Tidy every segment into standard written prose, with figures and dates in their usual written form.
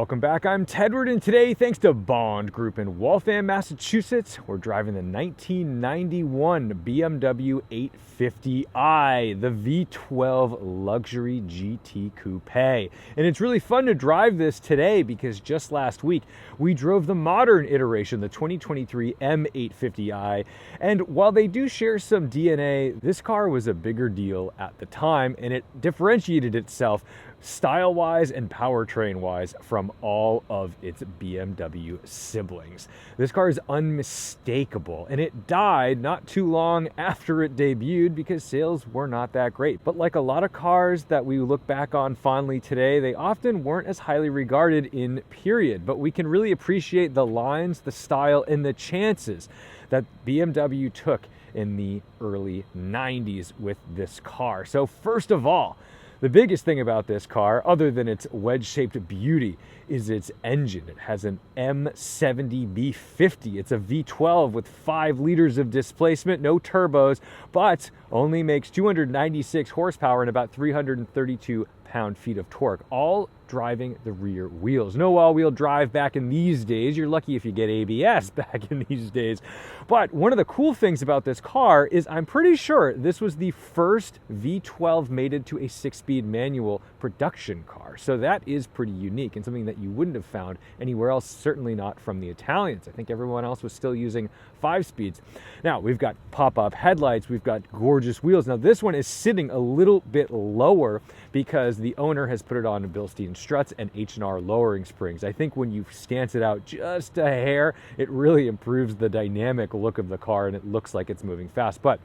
Welcome back, I'm Tedward, and today, thanks to Bond Group in Waltham, Massachusetts, we're driving the 1991 BMW 850i, the V12 luxury GT Coupe. And it's really fun to drive this today because just last week, we drove the modern iteration, the 2023 M850i, and while they do share some DNA, this car was a bigger deal at the time, and it differentiated itself style-wise and powertrain-wise from all of its BMW siblings. This car is unmistakable, and it died not too long after it debuted because sales were not that great. But like a lot of cars that we look back on fondly today, they often weren't as highly regarded in period, but we can really appreciate the lines, the style, and the chances that BMW took in the early 90s with this car. So first of all, the biggest thing about this car, other than its wedge-shaped beauty, is its engine. It has an M70 V50. It's a V12 with 5 liters of displacement, no turbos, but only makes 296 horsepower and about 332 pound-feet of torque, all driving the rear wheels. No all-wheel drive back in these days. You're lucky if you get ABS back in these days. But one of the cool things about this car is I'm pretty sure this was the first V12 mated to a 6-speed manual production car. So that is pretty unique and something that you wouldn't have found anywhere else, certainly not from the Italians. I think everyone else was still using 5 speeds. Now, we've got pop-up headlights, we've got gorgeous wheels. Now, this one is sitting a little bit lower because the owner has put it on Bilstein struts and H&R lowering springs. I think when you stance it out just a hair, it really improves the dynamic look of the car and it looks like it's moving fast. But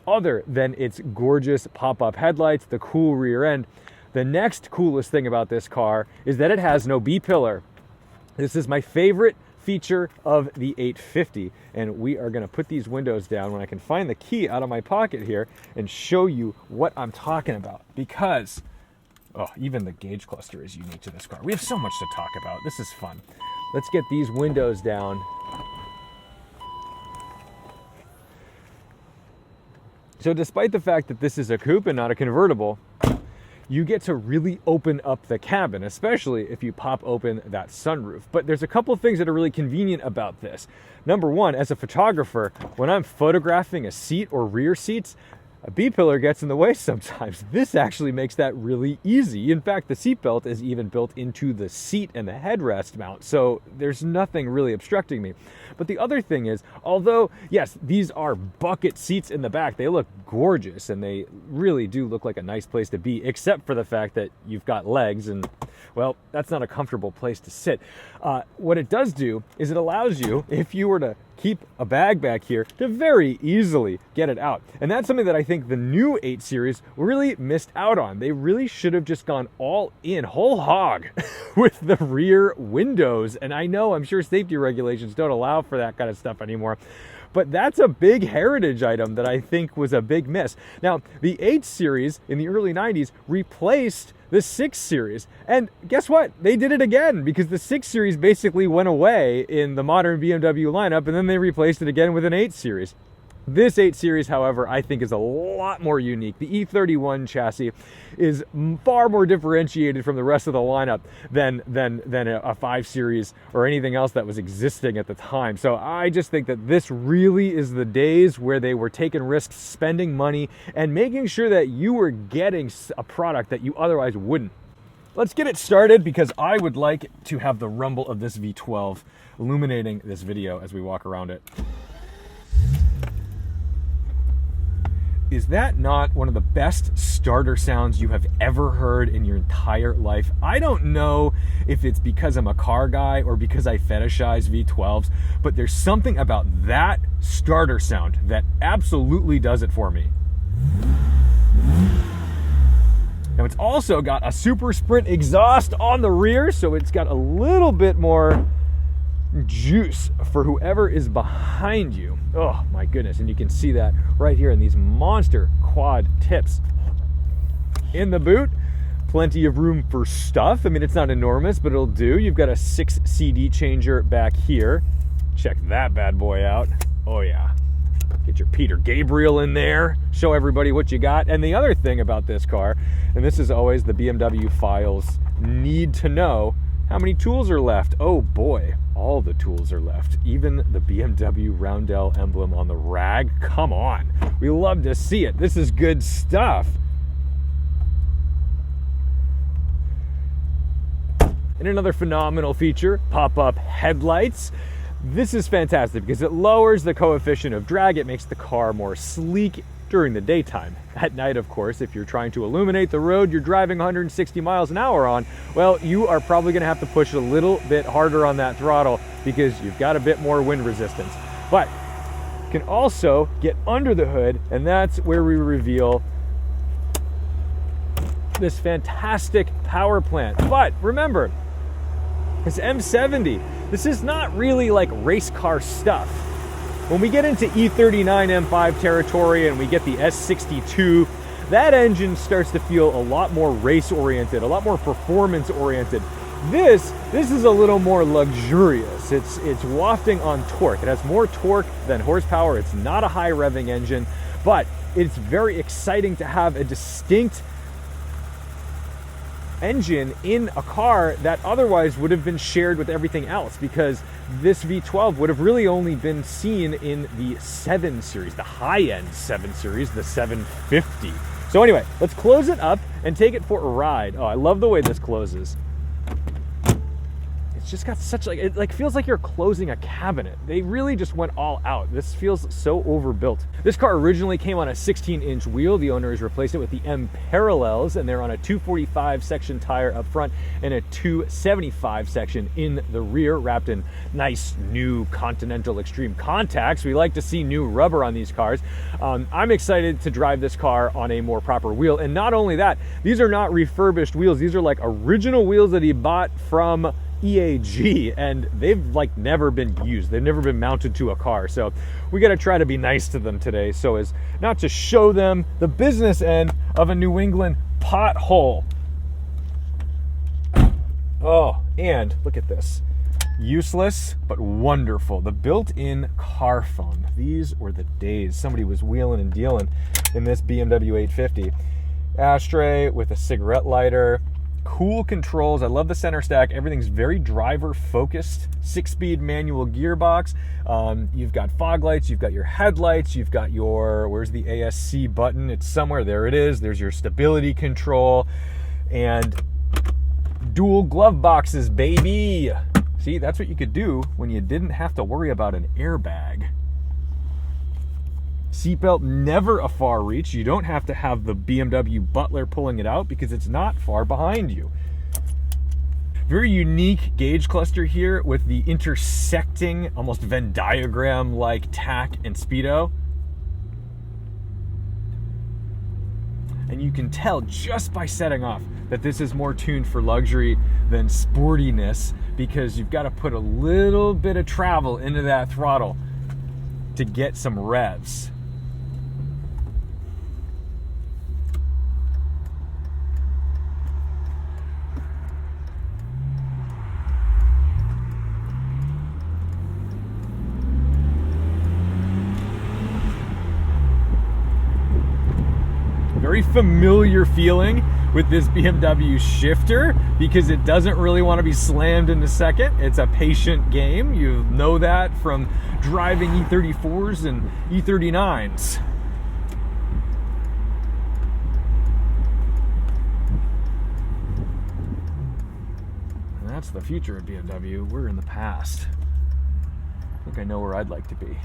other than its gorgeous pop-up headlights, the cool rear end, the next coolest thing about this car is that it has no B-pillar. This is my favorite feature of the 850, and we are going to put these windows down when I can find the key out of my pocket here and show you what I'm talking about, because even the gauge cluster is unique to this car. We have so much to talk about. This is fun. Let's get these windows down. So despite the fact that this is a coupe and not a convertible, you get to really open up the cabin, especially if you pop open that sunroof. But there's a couple things that are really convenient about this. Number one, as a photographer, when I'm photographing a seat or rear seats, a B-pillar gets in the way sometimes. This actually makes that really easy. In fact, the seat belt is even built into the seat and the headrest mount, so there's nothing really obstructing me. But the other thing is, although, yes, these are bucket seats in the back, they look gorgeous, and they really do look like a nice place to be, except for the fact that you've got legs, and, well, that's not a comfortable place to sit. What it does do is it allows you, if you were to keep a bag back here, to very easily get it out. And that's something that I think the new 8 Series really missed out on. They really should have just gone all in, whole hog, with the rear windows. And I know, I'm sure safety regulations don't allow for that kind of stuff anymore. But that's a big heritage item that I think was a big miss. Now, the 8 Series in the early 90s replaced the 6 Series. And guess what? They did it again because the 6 Series basically went away in the modern BMW lineup, and then they replaced it again with an 8 Series. This 8 Series, however, I think is a lot more unique. The E31 chassis is far more differentiated from the rest of the lineup than a 5 Series or anything else that was existing at the time. So I just think that this really is the days where they were taking risks, spending money, and making sure that you were getting a product that you otherwise wouldn't. Let's get it started because I would like to have the rumble of this V12 illuminating this video as we walk around it. Is that not one of the best starter sounds you have ever heard in your entire life? I don't know if it's because I'm a car guy or because I fetishize V12s, but there's something about that starter sound that absolutely does it for me. Now, it's also got a super sprint exhaust on the rear, so it's got a little bit more juice for whoever is behind you. Oh my goodness, and you can see that right here in these monster quad tips. In the boot, plenty of room for stuff. I mean, it's not enormous, but it'll do. You've got a 6 CD changer back here. Check that bad boy out. Oh yeah. Get your Peter Gabriel in there, show everybody what you got. And the other thing about this car, and this is always the BMW files need to know, How many tools are left? Oh boy, all the tools are left. Even the BMW Roundel emblem on the rag. Come on, we love to see it. This is good stuff. And another phenomenal feature, pop-up headlights. This is fantastic because it lowers the coefficient of drag. It makes the car more sleek during the daytime. At night, of course, if you're trying to illuminate the road you're driving 160 miles an hour on, well, you are probably gonna have to push a little bit harder on that throttle because you've got a bit more wind resistance. But you can also get under the hood, and that's where we reveal this fantastic power plant. But remember, this M70, this is not really like race car stuff. When we get into E39 M5 territory and we get the S62, that engine starts to feel a lot more race-oriented, a lot more performance-oriented. This is a little more luxurious. It's wafting on torque. It has more torque than horsepower. It's not a high revving engine, but it's very exciting to have a distinct engine in a car that otherwise would have been shared with everything else, because this V12 would have really only been seen in the 7 Series, the high-end 7 Series, the 750. So anyway, let's close it up and take it for a ride. Oh, I love the way this closes. It's just got such it feels like you're closing a cabinet. They really just went all out. This feels so overbuilt. This car originally came on a 16-inch wheel. The owner has replaced it with the M Parallels, and they're on a 245 section tire up front and a 275 section in the rear, wrapped in nice new Continental Extreme contacts. We like to see new rubber on these cars. I'm excited to drive this car on a more proper wheel. And not only that, these are not refurbished wheels. These are like original wheels that he bought from EAG, and they've never been used. They've never been mounted to a car. So we got to try to be nice to them today so as not to show them the business end of a New England pothole. Oh, and look at this. Useless, but wonderful. The built-in car phone. These were the days. Somebody was wheeling and dealing in this BMW 850. Ashtray with a cigarette lighter. Cool controls. I love the center stack. Everything's very driver focused. 6-speed manual gearbox. You've got fog lights. You've got your headlights. You've got your, where's the ASC button? It's somewhere. There it is. There's your stability control and dual glove boxes, baby. See, that's what you could do when you didn't have to worry about an airbag. Seatbelt, never a far reach. You don't have to have the BMW Butler pulling it out because it's not far behind you. Very unique gauge cluster here with the intersecting, almost Venn diagram-like tack and speedo. And you can tell just by setting off that this is more tuned for luxury than sportiness, because you've got to put a little bit of travel into that throttle to get some revs. Very familiar feeling with this BMW shifter because it doesn't really want to be slammed into second. It's a patient game. You know that from driving E34s and E39s. And that's the future of BMW. We're in the past. I think I know where I'd like to be.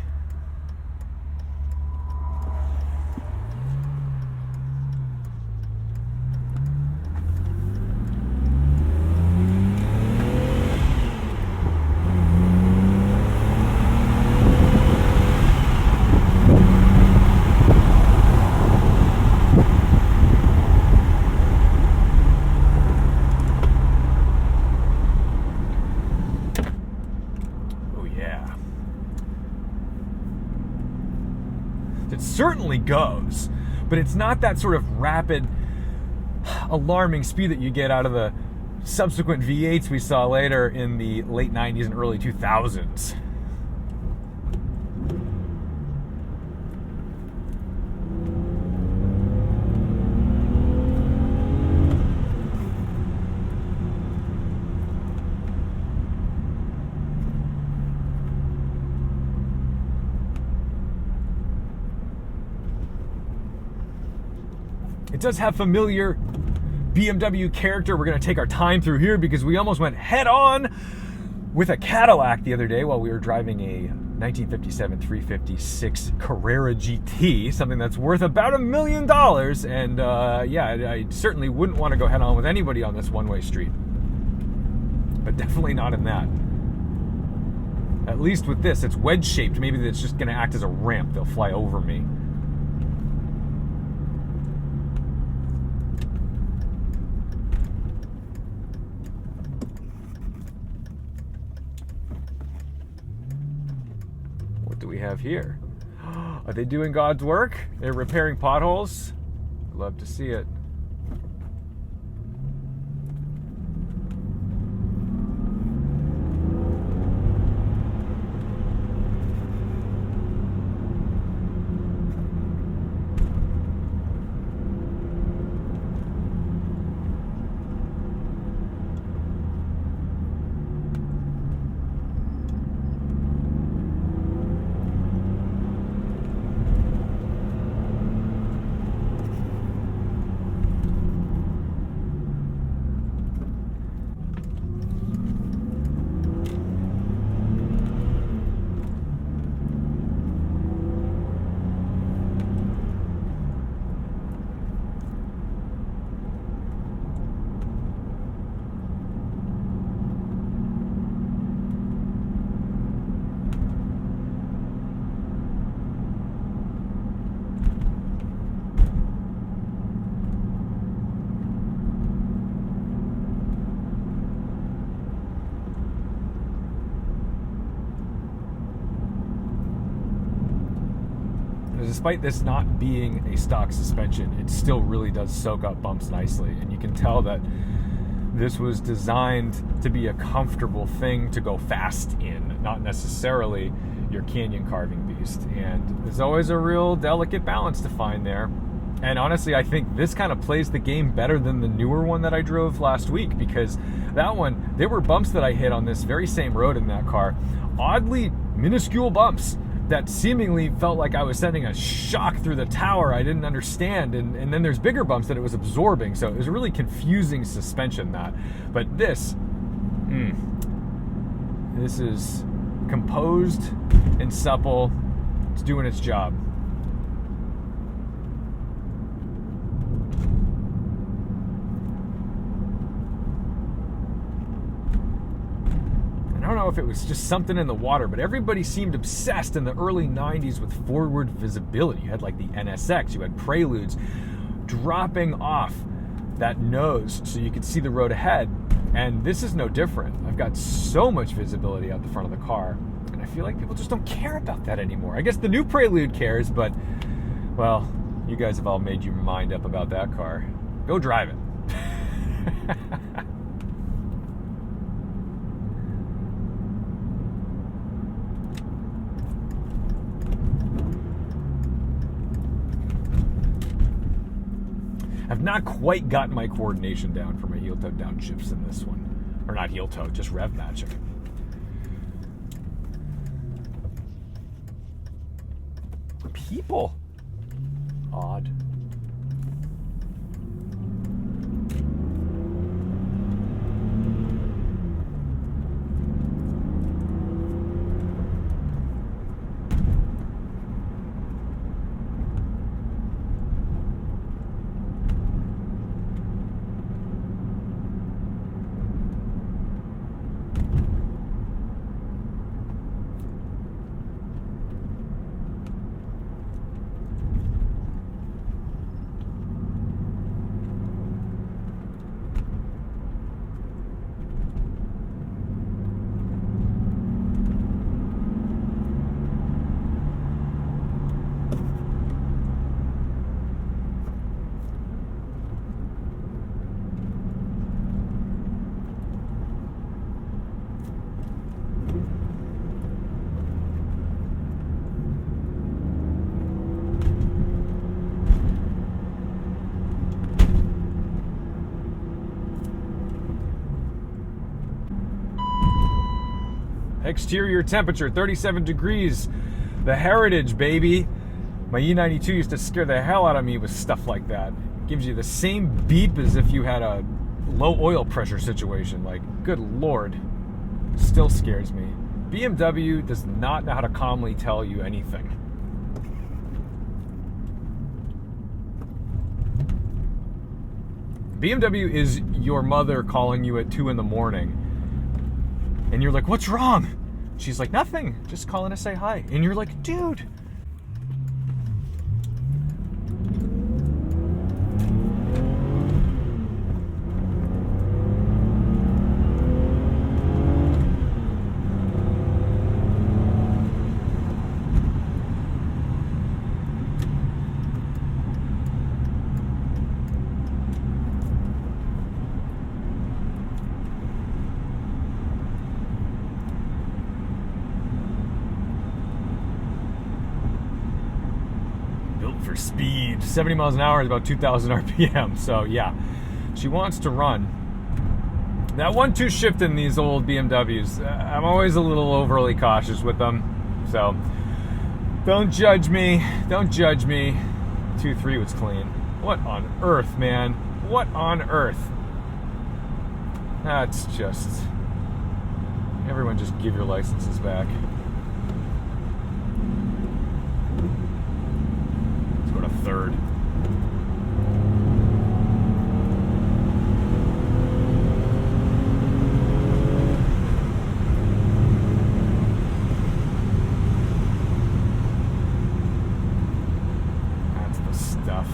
It certainly goes, but it's not that sort of rapid, alarming speed that you get out of the subsequent V8s we saw later in the late 90s and early 2000s. It does have familiar BMW character. We're going to take our time through here because we almost went head on with a Cadillac the other day while we were driving a 1957 356 Carrera GT, something that's worth about $1 million. And yeah, I certainly wouldn't want to go head on with anybody on this one-way street. But definitely not in that. At least with this, it's wedge-shaped. Maybe it's just going to act as a ramp. They'll fly over me. What do we have here? Are they doing God's work? They're repairing potholes? Love to see it. Despite this not being a stock suspension, it still really does soak up bumps nicely. And you can tell that this was designed to be a comfortable thing to go fast in, not necessarily your canyon carving beast. And there's always a real delicate balance to find there. And honestly, I think this kind of plays the game better than the newer one that I drove last week, because that one, there were bumps that I hit on this very same road in that car. Oddly minuscule bumps that seemingly felt like I was sending a shock through the tower I didn't understand, and then there's bigger bumps that it was absorbing, so it was a really confusing suspension, that. But this is composed and supple. It's doing its job. I don't know if it was just something in the water, but everybody seemed obsessed in the early 90s with forward visibility. You had like the NSX, you had Preludes dropping off that nose so you could see the road ahead. And this is no different. I've got so much visibility out the front of the car, and I feel like people just don't care about that anymore. I guess the new Prelude cares, but, well, you guys have all made your mind up about that car. Go drive it. I've not quite gotten my coordination down for my heel toe downshifts in this one. Or not heel toe, just rev matching. People. Odd. Exterior temperature, 37 degrees. The Heritage, baby. My E92 used to scare the hell out of me with stuff like that. Gives you the same beep as if you had a low oil pressure situation. Like, good Lord. Still scares me. BMW does not know how to calmly tell you anything. BMW is your mother calling you at 2 in the morning. And you're like, what's wrong? She's like, nothing. Just calling to say hi. And you're like, dude. For speed. 70 miles an hour is about 2,000 RPM. So yeah, she wants to run. That 1-2 shift in these old BMWs, I'm always a little overly cautious with them. So don't judge me. Don't judge me. 2.3 was clean. What on earth, man? What on earth? That's just... Everyone just give your licenses back. Third. That's the stuff.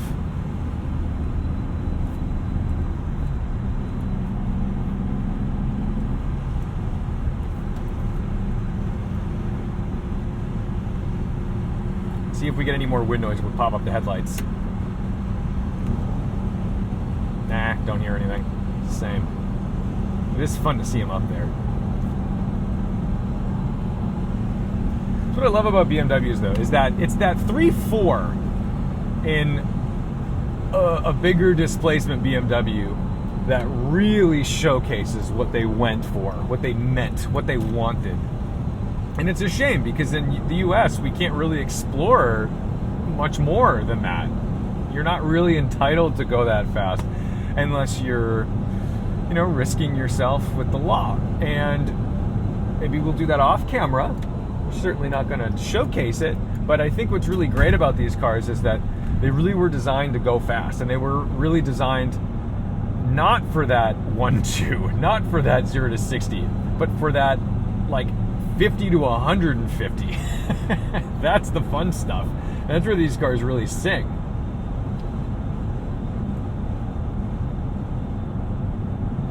See if we get any more wind noise, we'll pop up the headlights. Nah, don't hear anything. Same. It is fun to see them up there. That's what I love about BMWs, though, is that it's that 3.4 in a bigger displacement BMW that really showcases what they went for, what they meant, what they wanted. And it's a shame because in the US, we can't really explore much more than that. You're not really entitled to go that fast unless you're, you know, risking yourself with the law. And maybe we'll do that off camera. We're certainly not going to showcase it. But I think what's really great about these cars is that they really were designed to go fast. And they were really designed not for that 1-2, not for that 0 to 60, but for that, like, 50 to 150. That's the fun stuff. That's where these cars really sing.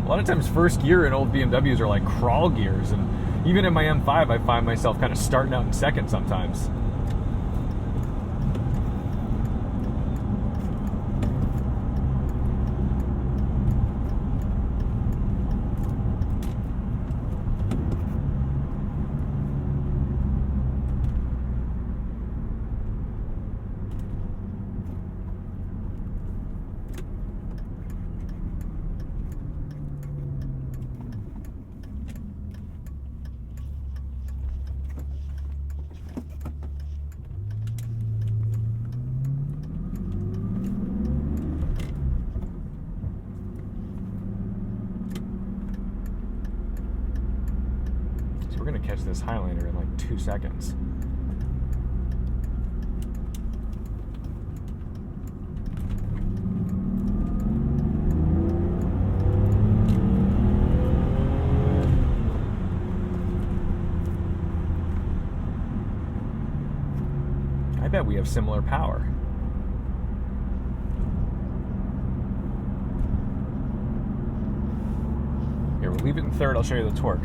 A lot of times first gear in old BMWs are like crawl gears, and even in my M5 I find myself kind of starting out in second sometimes. We're going to catch this Highlander in like 2 seconds. I bet we have similar power. Here, we'll leave it in third. I'll show you the torque.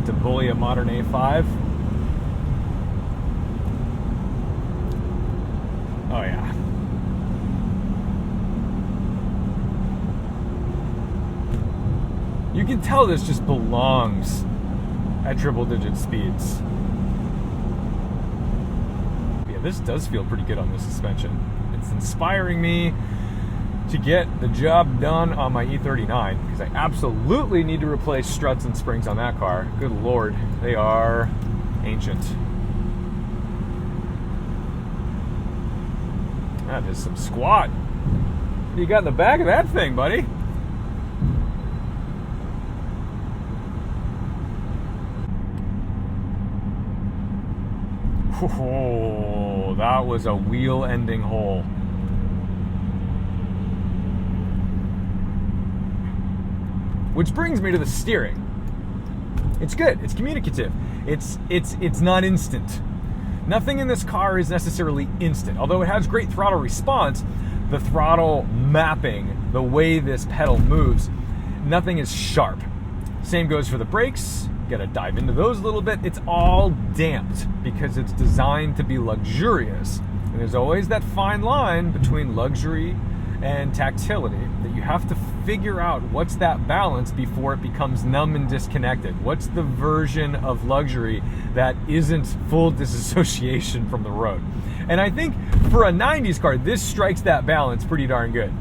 To bully a modern A5. Oh yeah. You can tell this just belongs at triple digit speeds. Yeah, this does feel pretty good on the suspension. It's inspiring me to get the job done on my E39 because I absolutely need to replace struts and springs on that car. Good Lord, they are ancient. That is some squat. What you got in the back of that thing, buddy? Oh, that was a wheel-ending hole. Which brings me to the steering. It's good. It's communicative. It's not instant. Nothing in this car is necessarily instant. Although it has great throttle response, the throttle mapping, the way this pedal moves, nothing is sharp. Same goes for the brakes. Got to dive into those a little bit. It's all damped because it's designed to be luxurious. And there's always that fine line between luxury and tactility that you have to figure out what's that balance before it becomes numb and disconnected. What's the version of luxury that isn't full disassociation from the road? And I think for a 90s car, this strikes that balance pretty darn good.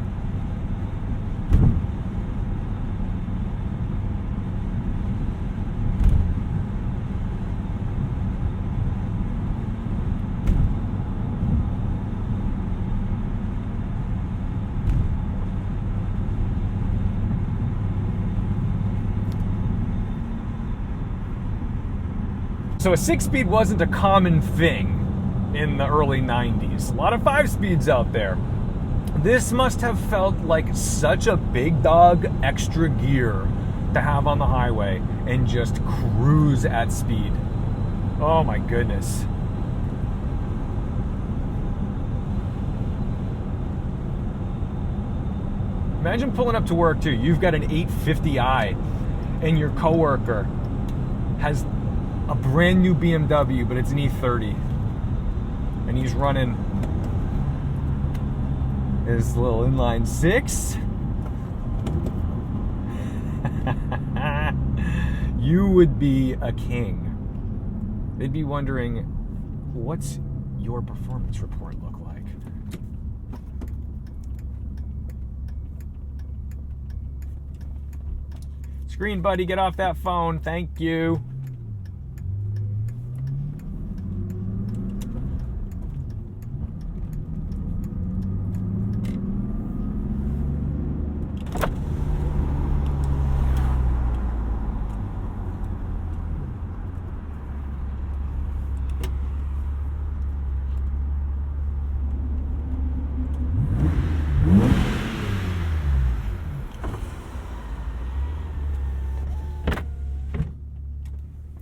So a 6-speed wasn't a common thing in the early 90s. A lot of 5-speeds out there. This must have felt like such a big dog extra gear to have on the highway and just cruise at speed. Oh my goodness. Imagine pulling up to work too. You've got an 850i and your coworker has a brand new BMW, but it's an E30. And he's running his little inline 6. You would be a king. They'd be wondering, what's your performance report look like? Screen buddy, get off that phone. Thank you.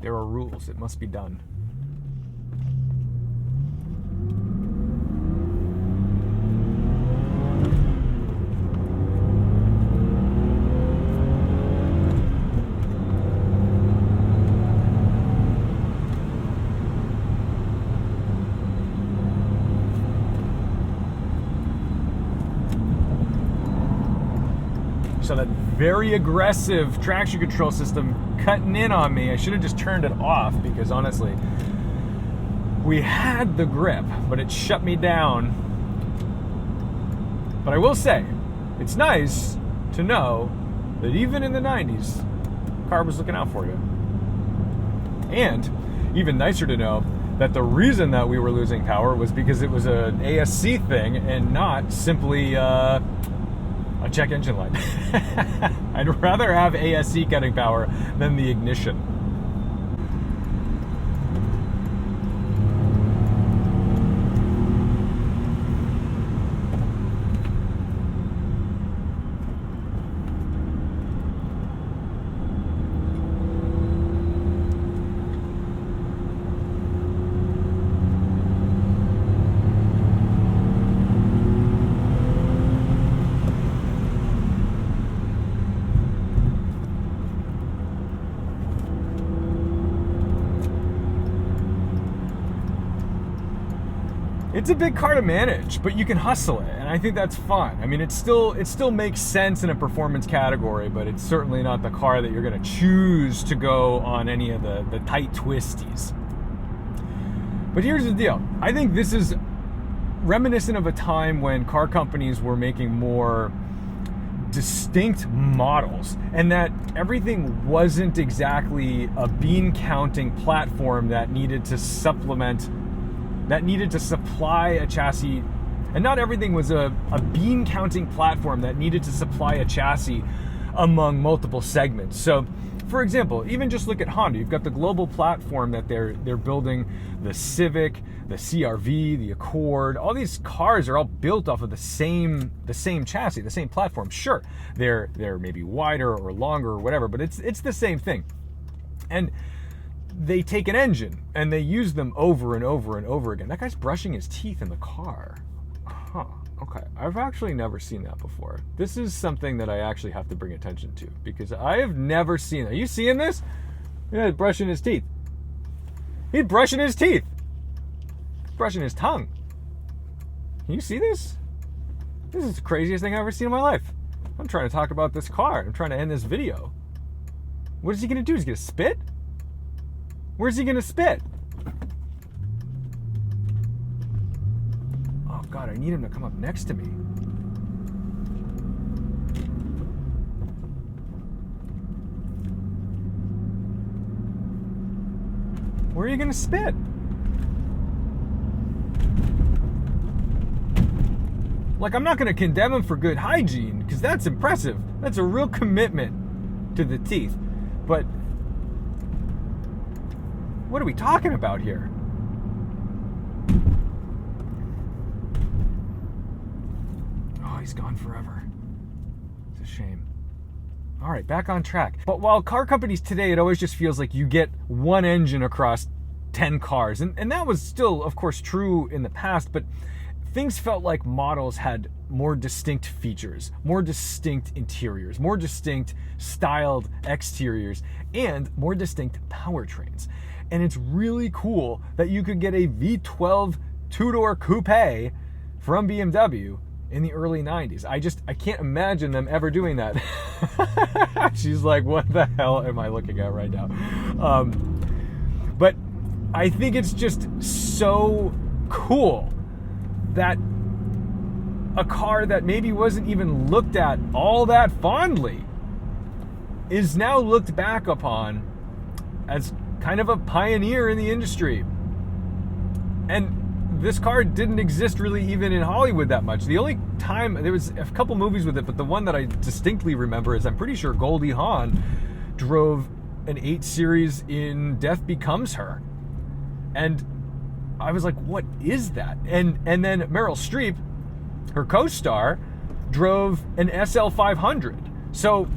There are rules. It must be done. So that very aggressive traction control system cutting in on me. I should have just turned it off because honestly, we had the grip, but it shut me down. But I will say, it's nice to know that even in the 90s, the car was looking out for you. And even nicer to know that the reason that we were losing power was because it was an ASC thing and not simply a check engine light. I'd rather have ASC cutting power than the ignition. It's a big car to manage, but you can hustle it, and I think that's fun. I mean, it still makes sense in a performance category, but it's certainly not the car that you're going to choose to go on any of the tight twisties. But here's the deal. I think this is reminiscent of a time when car companies were making more distinct models, and that everything wasn't exactly a bean counting platform that needed to supply a chassis, and not everything was a bean counting platform that needed to supply a chassis among multiple segments. So for example, even just look at Honda. You've got the global platform that they're building, the Civic, the CR-V, the Accord. All these cars are all built off of the same chassis, the same platform. Sure, they're maybe wider or longer or whatever, but it's the same thing. And they take an engine and they use them over and over and over again. That guy's brushing his teeth in the car. Huh. Okay, I've actually never seen that before. This is something that I actually have to bring attention to because I have never seen it. Are you seeing this? Yeah, he's brushing his teeth. He's brushing his teeth. He's brushing his tongue. Can you see this? This is the craziest thing I've ever seen in my life. I'm trying to talk about this car. I'm trying to end this video. What is he going to do? Is he going to spit? Where's he going to spit? God, I need him to come up next to me. Where are you gonna spit? Like, I'm not gonna condemn him for good hygiene, because that's impressive. That's a real commitment to the teeth. But what are we talking about here? He's gone forever. It's a shame. All right, back on track. But while car companies today, it always just feels like you get one engine across 10 cars. And that was still, of course, true in the past, but things felt like models had more distinct features, more distinct interiors, more distinct styled exteriors, and more distinct powertrains. And it's really cool that you could get a V12 two-door coupe from BMW in the early 90s. I can't imagine them ever doing that. She's like, what the hell am I looking at right now? But I think it's just so cool that a car that maybe wasn't even looked at all that fondly is now looked back upon as kind of a pioneer in the industry. And this car didn't exist really even in Hollywood that much. The only time, there was a couple movies with it, but the one that I distinctly remember is I'm pretty sure Goldie Hawn drove an 8 Series in Death Becomes Her. And I was like, what is that? And then Meryl Streep, her co-star, drove an SL500. So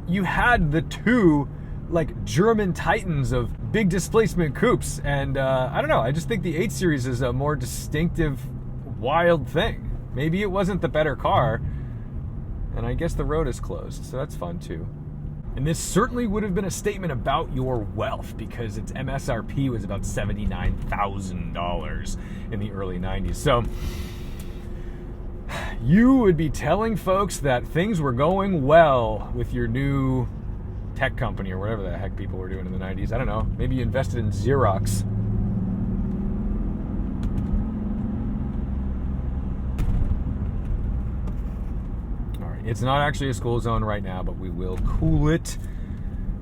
you had the two like German titans of big displacement coupes, and I don't know, I just think the 8 Series is a more distinctive, wild thing. Maybe it wasn't the better car, and I guess the road is closed, so that's fun too. And this certainly would have been a statement about your wealth, because its MSRP was about $79,000 in the early 90s. So you would be telling folks that things were going well with your new tech company or whatever the heck people were doing in the 90s. I don't know. Maybe you invested in Xerox. All right. It's not actually a school zone right now, but we will cool it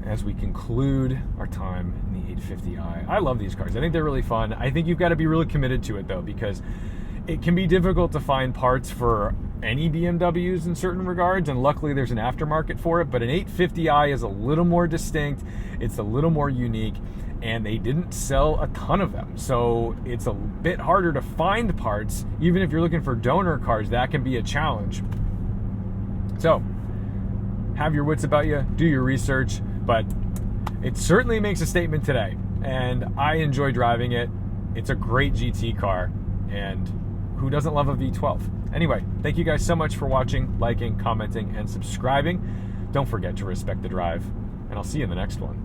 as we conclude our time in the 850i. I love these cars. I think they're really fun. I think you've got to be really committed to it, though, because it can be difficult to find parts for any BMWs in certain regards, and luckily there's an aftermarket for it. But an 850i is a little more distinct, it's a little more unique, and they didn't sell a ton of them, so it's a bit harder to find parts. Even if you're looking for donor cars, that can be a challenge. So have your wits about you, do your research, but it certainly makes a statement today, and I enjoy driving it. It's a great GT car, and who doesn't love a V12? Anyway, thank you guys so much for watching, liking, commenting, and subscribing. Don't forget to respect the drive, and I'll see you in the next one.